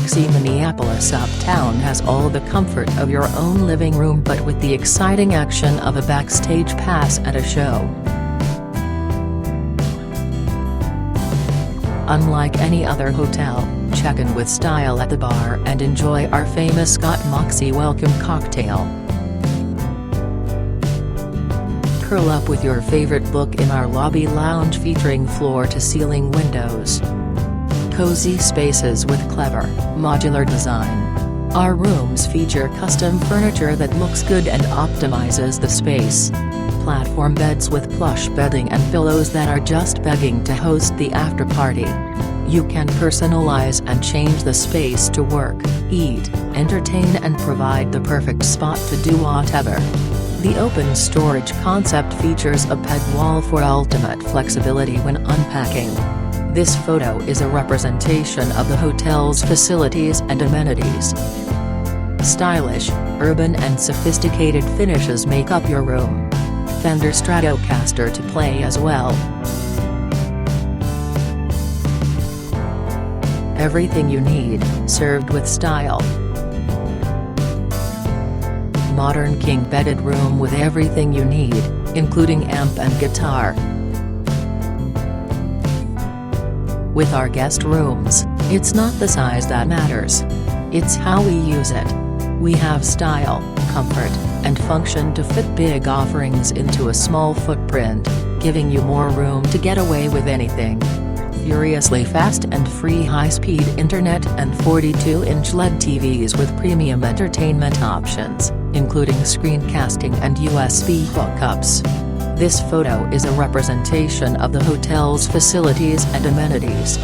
Moxy Minneapolis Uptown has all the comfort of your own living room but with the exciting action of a backstage pass at a show. Unlike any other hotel, check in with style at the bar and enjoy our famous Scott Moxy welcome cocktail. Curl up with your favorite book in our lobby lounge featuring floor-to-ceiling windows. Cozy spaces with clever, modular design. Our rooms feature custom furniture that looks good and optimizes the space. Platform beds with plush bedding and pillows that are just begging to host the after-party. You can personalize and change the space to work, eat, entertain and provide the perfect spot to do whatever. The open storage concept features a peg wall for ultimate flexibility when unpacking. This photo is a representation of the hotel's facilities and amenities. Stylish, urban and sophisticated finishes make up your room. Fender Stratocaster to play as well. Everything you need, served with style. Modern king-bedded room with everything you need, including amp and guitar. With our guest rooms, it's not the size that matters. It's how we use it. We have style, comfort, and function to fit big offerings into a small footprint, giving you more room to get away with anything. Furiously fast and free high-speed internet and 42-inch LED TVs with premium entertainment options, including screencasting and USB hookups. This photo is a representation of the hotel's facilities and amenities.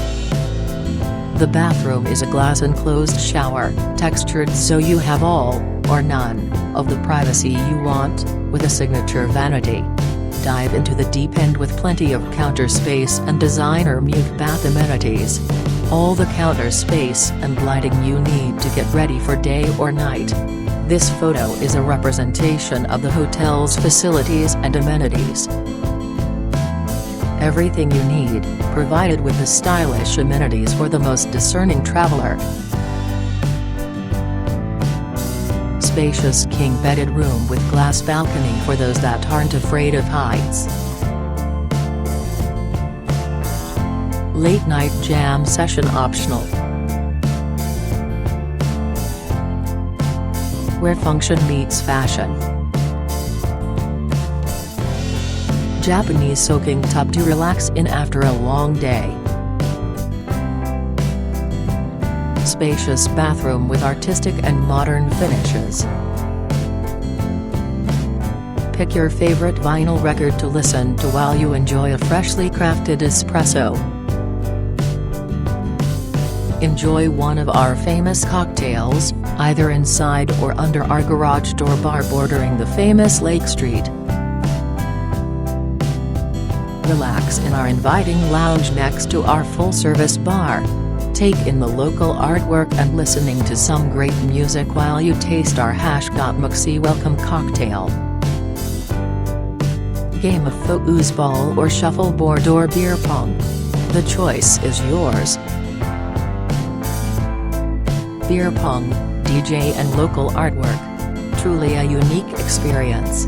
The bathroom is a glass-enclosed shower, textured so you have all, or none, of the privacy you want, with a signature vanity. Dive into the deep end with plenty of counter space and designer mute bath amenities. All the counter space and lighting you need to get ready for day or night. This photo is a representation of the hotel's facilities and amenities. Everything you need, provided with the stylish amenities for the most discerning traveler. Spacious king-bedded room with glass balcony for those that aren't afraid of heights. Late night jam session optional. Where function meets fashion. Japanese soaking tub to relax in after a long day. Spacious bathroom with artistic and modern finishes. Pick your favorite vinyl record to listen to while you enjoy a freshly crafted espresso. Enjoy one of our famous cocktails, either inside or under our garage door bar bordering the famous Lake Street. Relax in our inviting lounge next to our full-service bar. Take in the local artwork and listening to some great music while you taste our Moxy welcome cocktail. Game of foosball or shuffleboard or beer pong. The choice is yours. Beer pong, DJ and local artwork. Truly a unique experience.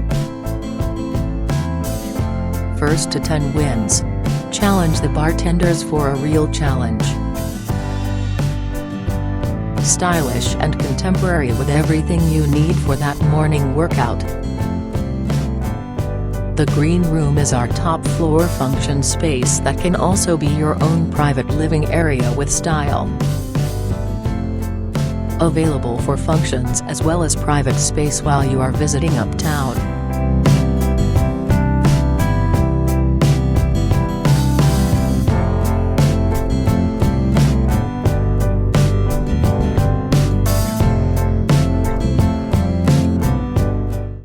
First to 10 wins. Challenge the bartenders for a real challenge. Stylish and contemporary with everything you need for that morning workout. The green room is our top floor function space that can also be your own private living area with style. Available for functions as well as private space while you are visiting Uptown.